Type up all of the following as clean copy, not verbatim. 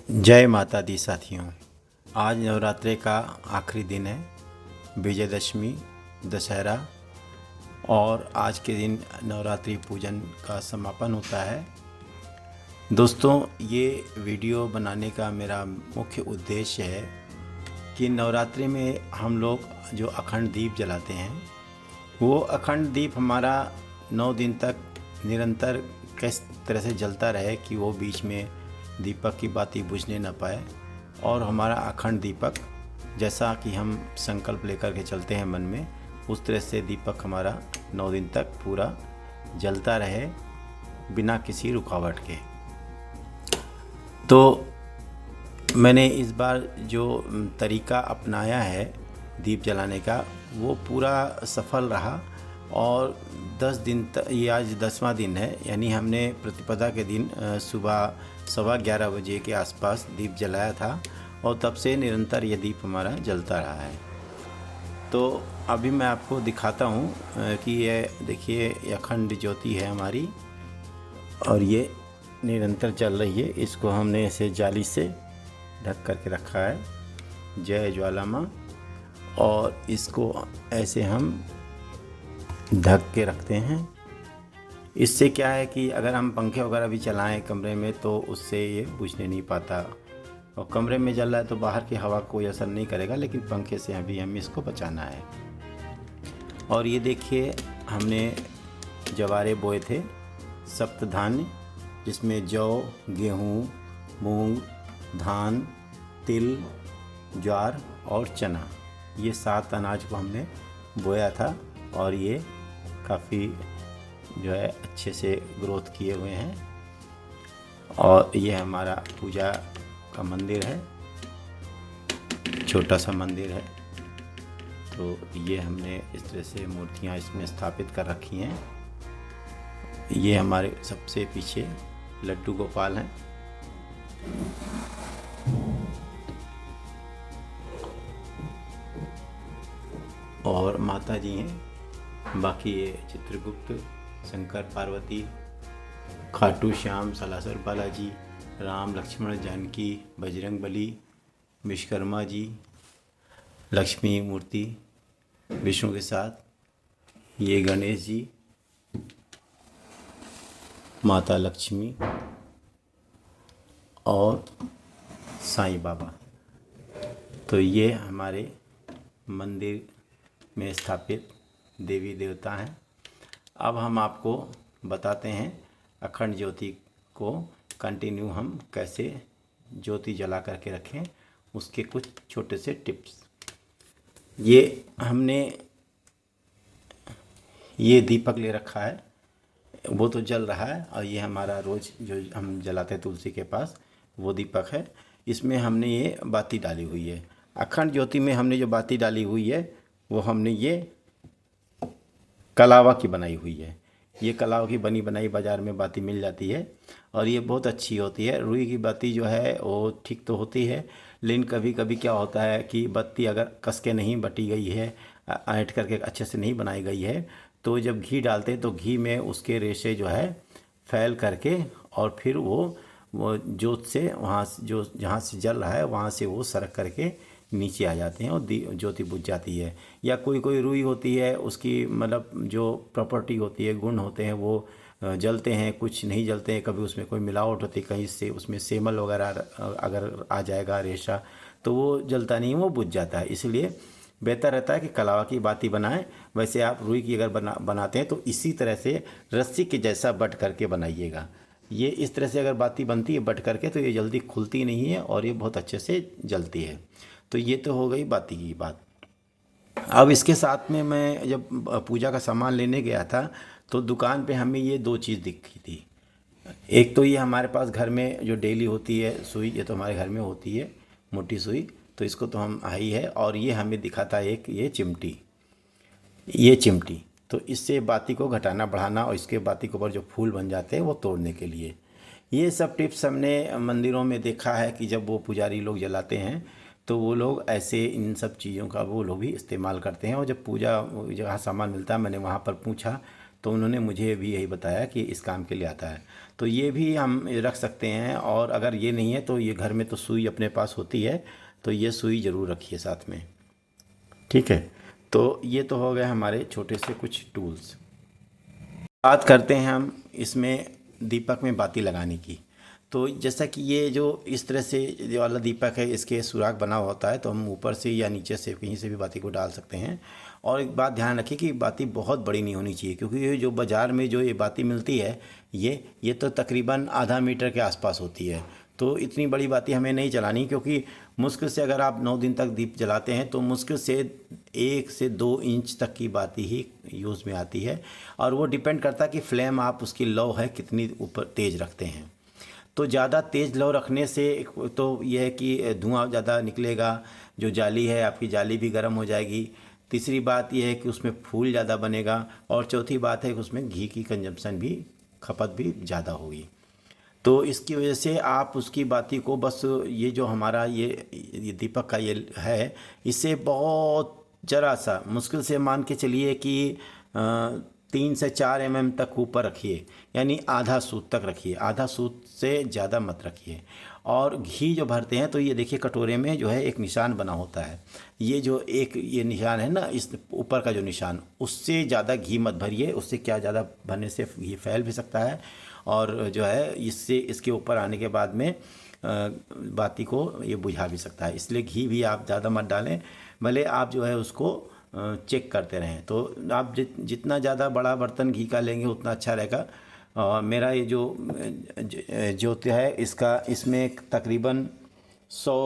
जय माता दी साथियों। आज नवरात्रे का आखिरी दिन है, विजयदशमी दशहरा, और आज के दिन नवरात्रि पूजन का समापन होता है। दोस्तों, ये वीडियो बनाने का मेरा मुख्य उद्देश्य है कि नवरात्रि में हम लोग जो अखंड दीप जलाते हैं, वो अखंड दीप हमारा 9 दिन तक निरंतर किस तरह से जलता रहे कि वो बीच में दीपक की बाती बुझने न पाए, और हमारा अखंड दीपक जैसा कि हम संकल्प लेकर के चलते हैं मन में, उस तरह से दीपक हमारा 9 दिन तक पूरा जलता रहे बिना किसी रुकावट के। तो मैंने इस बार जो तरीका अपनाया है दीप जलाने का, वो पूरा सफल रहा। और 10 दिन तक, ये आज 10वां दिन है, यानी हमने प्रतिपदा के दिन सुबह 11:15 बजे के आसपास दीप जलाया था, और तब से निरंतर ये दीप हमारा जलता रहा है। तो अभी मैं आपको दिखाता हूँ कि ये देखिए, ये अखंड ज्योति है हमारी, और ये निरंतर चल रही है। इसको हमने ऐसे जाली से ढक करके रखा है, जय ज्वाला माँ। और इसको ऐसे हम ढक के रखते हैं। इससे क्या है कि अगर हम पंखे वगैरह भी चलाएं कमरे में, तो उससे ये बुझने नहीं पाता। और कमरे में जल रहा है तो बाहर की हवा कोई असर नहीं करेगा, लेकिन पंखे से अभी हमें इसको बचाना है। और ये देखिए, हमने जवारे बोए थे, सप्तधान्य, जिसमें जौ, गेहूँ, मूंग, धान, तिल, ज्वार और चना, ये 7 अनाज को हमने बोया था। और ये काफ़ी जो है अच्छे से ग्रोथ किए हुए हैं। और ये हमारा पूजा का मंदिर है, छोटा सा मंदिर है। तो ये हमने इस तरह से मूर्तियाँ इसमें स्थापित कर रखी हैं। ये हमारे सबसे पीछे लड्डू गोपाल हैं। और माता जी हैं। बाकी ये चित्रगुप्त, शंकर पार्वती, खाटू श्याम, सालासर बालाजी, राम लक्ष्मण जानकी, बजरंग बली, विश्वकर्मा जी, लक्ष्मी मूर्ति विष्णु के साथ, ये गणेश जी, माता लक्ष्मी और साईं बाबा। तो ये हमारे मंदिर में स्थापित देवी देवता हैं। अब हम आपको बताते हैं अखंड ज्योति को कंटिन्यू हम कैसे ज्योति जला करके रखें, उसके कुछ छोटे से टिप्स। ये हमने ये दीपक ले रखा है, वो तो जल रहा है, और ये हमारा रोज़ जो हम जलाते हैं तुलसी के पास, वो दीपक है। इसमें हमने ये बाती डाली हुई है। अखंड ज्योति में हमने जो बाती डाली हुई है, वो हमने ये कलावा की बनाई हुई है। ये कलावा की बनी बनाई बाज़ार में बाती मिल जाती है, और ये बहुत अच्छी होती है। रुई की बाती जो है वो ठीक तो होती है, लेकिन कभी कभी क्या होता है कि बत्ती अगर कस के नहीं बटी गई है, ऐंठ करके अच्छे से नहीं बनाई गई है, तो जब घी डालते हैं तो घी में उसके रेशे जो है फैल करके, और फिर वो जोत से वहाँ जो जहाँ से जल रहा है वहाँ से वो सरक करके नीचे आ जाते हैं, और ज्योति बुझ जाती है। या कोई कोई रुई होती है, उसकी मतलब जो प्रॉपर्टी होती है, गुण होते हैं, वो जलते हैं, कुछ नहीं जलते हैं। कभी उसमें कोई मिलावट होती है, कहीं से उसमें सेमल वगैरह अगर आ जाएगा रेशा, तो वो जलता नहीं, वो बुझ जाता है। इसलिए बेहतर रहता है कि कलावा की बाती बनाएं। वैसे आप रुई की अगर बनाते हैं तो इसी तरह से रस्सी के जैसा बट करके बनाइएगा। ये इस तरह से अगर बाती बनती है बट करके, तो ये जल्दी खुलती नहीं है और ये बहुत अच्छे से जलती है। तो ये तो हो गई बाती की बात। अब इसके साथ में मैं जब पूजा का सामान लेने गया था, तो दुकान पे हमें ये 2 चीज़ दिखी थी। एक तो ये हमारे पास घर में जो डेली होती है सुई, ये तो हमारे घर में होती है मोटी सुई, तो इसको तो हम आई है। और ये हमें दिखा था एक ये चिमटी, ये चिमटी। तो इससे बाती को घटाना बढ़ाना, और इसके बाती के ऊपर जो फूल बन जाते हैं वो तोड़ने के लिए, ये सब टिप्स हमने मंदिरों में देखा है कि जब वो पुजारी लोग जलाते हैं, तो वो लोग ऐसे इन सब चीज़ों का वो लोग भी इस्तेमाल करते हैं। और जब पूजा जहाँ सामान मिलता है, मैंने वहाँ पर पूछा, तो उन्होंने मुझे भी यही बताया कि इस काम के लिए आता है। तो ये भी हम रख सकते हैं, और अगर ये नहीं है तो ये घर में तो सुई अपने पास होती है, तो ये सुई ज़रूर रखिए साथ में। ठीक है, तो ये तो हो गए हमारे छोटे से कुछ टूल्स। बात करते हैं हम इसमें दीपक में बाती लगाने की। तो जैसा कि ये जो इस तरह से ये वाला दीपक है, इसके सुराख बना होता है, तो हम ऊपर से या नीचे से कहीं से भी बाती को डाल सकते हैं। और एक बात ध्यान रखिए कि बाती बहुत बड़ी नहीं होनी चाहिए, क्योंकि ये जो बाज़ार में जो ये बाती मिलती है ये तो तकरीबन आधा मीटर के आसपास होती है। तो इतनी बड़ी बाती हमें नहीं चलानी, क्योंकि मुश्किल से अगर आप 9 दिन तक दीप जलाते हैं तो मुश्किल से 1 से 2 इंच तक की बाती ही यूज़ में आती है। और वो डिपेंड करता है कि फ्लेम आप उसकी लो है कितनी ऊपर तेज़ रखते हैं। तो ज़्यादा तेज़ लो रखने से तो यह है कि धुआं ज़्यादा निकलेगा, जो जाली है आपकी जाली भी गर्म हो जाएगी। तीसरी बात यह है कि उसमें फूल ज़्यादा बनेगा, और चौथी बात है कि उसमें घी की कंजम्पशन भी, खपत भी ज़्यादा होगी। तो इसकी वजह से आप उसकी बाती को बस ये जो हमारा ये दीपक का ये है, इससे बहुत ज़रा सा मुश्किल से मान के चलिए कि 3 से 4 mm तक ऊपर रखिए, यानी आधा सूत तक रखिए, आधा सूत से ज़्यादा मत रखिए। और घी जो भरते हैं तो ये देखिए कटोरे में जो है एक निशान बना होता है, ये जो एक ये निशान है ना, इस ऊपर का जो निशान, उससे ज़्यादा घी मत भरिए। उससे क्या, ज़्यादा भरने से घी फैल भी सकता है, और जो है इससे इसके ऊपर आने के बाद में बाती को ये बुझा भी सकता है। इसलिए घी भी आप ज़्यादा मत डालें, भले आप जो है उसको चेक करते रहें। तो आप जितना ज़्यादा बड़ा बर्तन घी का लेंगे उतना अच्छा रहेगा। मेरा ये जो है इसमें तकरीबन 100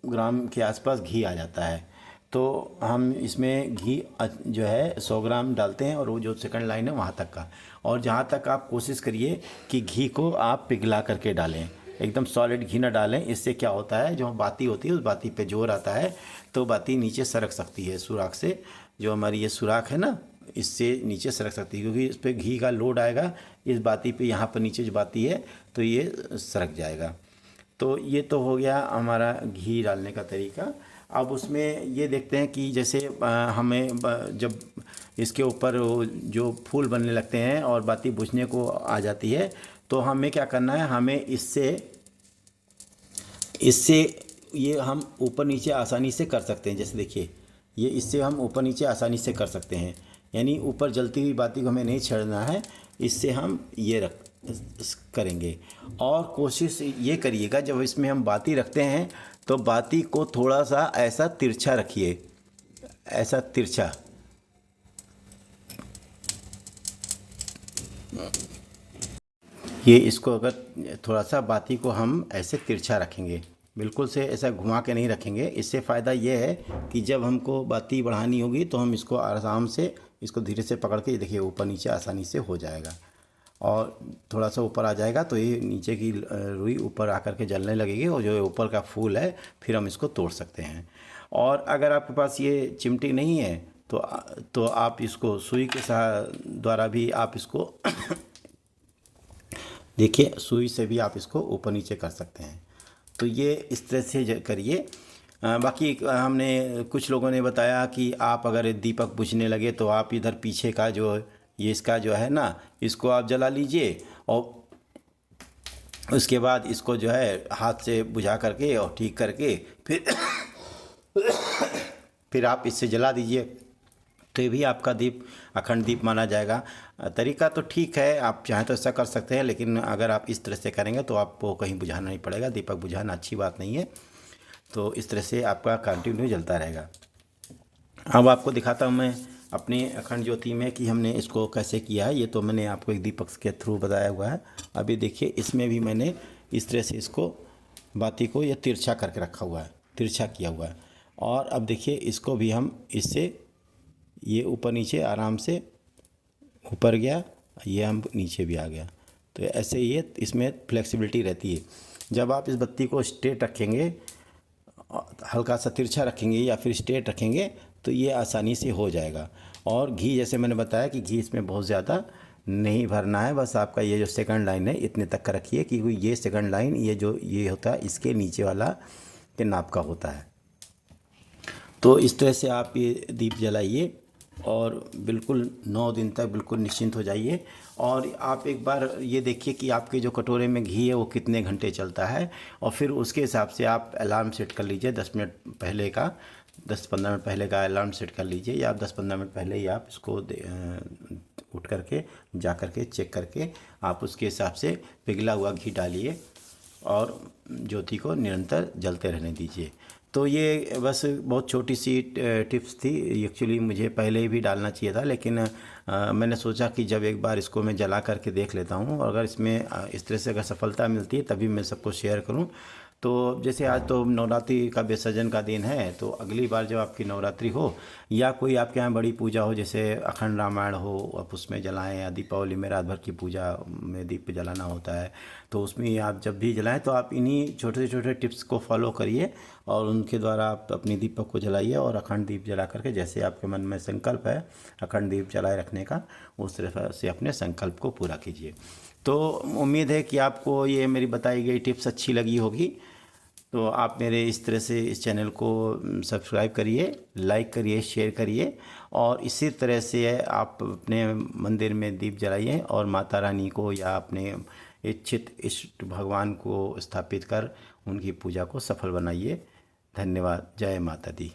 ग्राम के आसपास घी आ जाता है। तो हम इसमें घी जो है 100 ग्राम डालते हैं, और वो जो सेकंड लाइन है वहाँ तक का। और जहाँ तक आप कोशिश करिए कि घी को आप पिघला करके डालें, एकदम सॉलिड घी ना डालें। इससे क्या होता है, जो बाती होती है उस बाती पे जोर आता है, तो बाती नीचे सरक सकती है सुराख से। जो हमारी ये सुराख है ना, इससे नीचे सरक सकती है, क्योंकि इस पर घी का लोड आएगा इस बाती पे, यहाँ पर नीचे जो बाती है तो ये सरक जाएगा। तो ये तो हो गया हमारा घी डालने का तरीका। अब उसमें ये देखते हैं कि जैसे हमें जब इसके ऊपर जो फूल बनने लगते हैं और बाती बुझने को आ जाती है, तो हमें क्या करना है, हमें इससे ये हम ऊपर नीचे आसानी से कर सकते हैं। जैसे देखिए, ये इससे हम ऊपर नीचे आसानी से कर सकते हैं, यानी ऊपर जलती हुई बाती को हमें नहीं छेड़ना है, इससे हम ये करेंगे। और कोशिश ये करिएगा जब इसमें हम बाती रखते हैं तो बाती को थोड़ा सा ऐसा तिरछा रखिए, ऐसा तिरछा। ये इसको अगर थोड़ा सा बाती को हम ऐसे तिरछा रखेंगे, बिल्कुल से ऐसा घुमा के नहीं रखेंगे। इससे फ़ायदा ये है कि जब हमको बाती बढ़ानी होगी तो हम इसको आराम से, इसको धीरे से पकड़ के, देखिए ऊपर नीचे आसानी से हो जाएगा। और थोड़ा सा ऊपर आ जाएगा तो ये नीचे की रुई ऊपर आकर के जलने लगेगी, और जो ऊपर का फूल है फिर हम इसको तोड़ सकते हैं। और अगर आपके पास ये चिमटी नहीं है तो आप इसको सुई के द्वारा भी आप इसको देखिए, सुई से भी आप इसको ऊपर नीचे कर सकते हैं। तो ये इस तरह से करिए। बाकी हमने कुछ लोगों ने बताया कि आप अगर दीपक बुझने लगे तो आप इधर पीछे का जो ये इसका जो है ना, इसको आप जला लीजिए, और उसके बाद इसको जो है हाथ से बुझा करके और ठीक करके फिर आप इससे जला दीजिए, तो ये भी आपका दीप अखंड दीप माना जाएगा। तरीका तो ठीक है, आप चाहें तो ऐसा कर सकते हैं, लेकिन अगर आप इस तरह से करेंगे तो आपको कहीं बुझाना नहीं पड़ेगा। दीपक बुझाना अच्छी बात नहीं है, तो इस तरह से आपका कंटिन्यू जलता रहेगा। अब आपको दिखाता हूँ मैं अपनी अखंड ज्योति में कि हमने इसको कैसे किया है। ये तो मैंने आपको एक दीपक के थ्रू बताया हुआ है। अभी देखिए, इसमें भी मैंने इस तरह से इसको बाती को ये तिरछा करके रखा हुआ है, तिरछा किया हुआ है। और अब देखिए, इसको भी हम इससे ये ऊपर नीचे आराम से ऊपर गया, ये हम नीचे भी आ गया। तो ऐसे ये इसमें फ्लेक्सिबिलिटी रहती है। जब आप इस बत्ती को स्ट्रेट रखेंगे, हल्का सा तिरछा रखेंगे या फिर स्ट्रेट रखेंगे, तो ये आसानी से हो जाएगा। और घी, जैसे मैंने बताया कि घी इसमें बहुत ज़्यादा नहीं भरना है, बस आपका ये जो सेकंड लाइन है इतने तक का रखिए, क्योंकि ये सेकंड लाइन ये होता है इसके नीचे वाला के नाप का होता है। तो इस तरह से आप ये दीप जलाइए। और बिल्कुल 9 दिन तक बिल्कुल निश्चिंत हो जाइए। और आप एक बार ये देखिए कि आपके जो कटोरे में घी है वो कितने घंटे चलता है, और फिर उसके हिसाब से आप अलार्म सेट कर लीजिए 10 मिनट पहले का, 10-15 मिनट पहले का अलार्म सेट कर लीजिए, या आप 10-15 मिनट पहले ही आप इसको उठ करके जा करके चेक करके आप उसके हिसाब से पिघला हुआ घी डालिए और ज्योति को निरंतर जलते रहने दीजिए। तो ये बस बहुत छोटी सी टिप्स थी। एक्चुअली मुझे पहले ही भी डालना चाहिए था, लेकिन मैंने सोचा कि जब एक बार इसको मैं जला करके देख लेता हूँ, और अगर इसमें इस तरह से अगर सफलता मिलती है तभी मैं सबको शेयर करूँ। तो जैसे आज तो नवरात्रि का विसर्जन का दिन है, तो अगली बार जब आपकी नवरात्रि हो या कोई आपके यहाँ बड़ी पूजा हो, जैसे अखंड रामायण हो, आप उसमें जलाएं, या दीपावली में रात भर की पूजा में दीप जलाना होता है, तो उसमें आप जब भी जलाएं तो आप इन्हीं छोटे छोटे टिप्स को फॉलो करिए, और उनके द्वारा आप अपनी दीपक को जलाइए, और अखंड दीप जला करके जैसे आपके मन में संकल्प है अखंड दीप जलाए रखने का, उस तरह से अपने संकल्प को पूरा कीजिए। तो उम्मीद है कि आपको ये मेरी बताई गई टिप्स अच्छी लगी होगी। तो आप मेरे इस तरह से इस चैनल को सब्सक्राइब करिए, लाइक करिए, शेयर करिए, और इसी तरह से आप अपने मंदिर में दीप जलाइए और माता रानी को या अपने इच्छित इष्ट भगवान को स्थापित कर उनकी पूजा को सफल बनाइए। धन्यवाद। जय माता दी।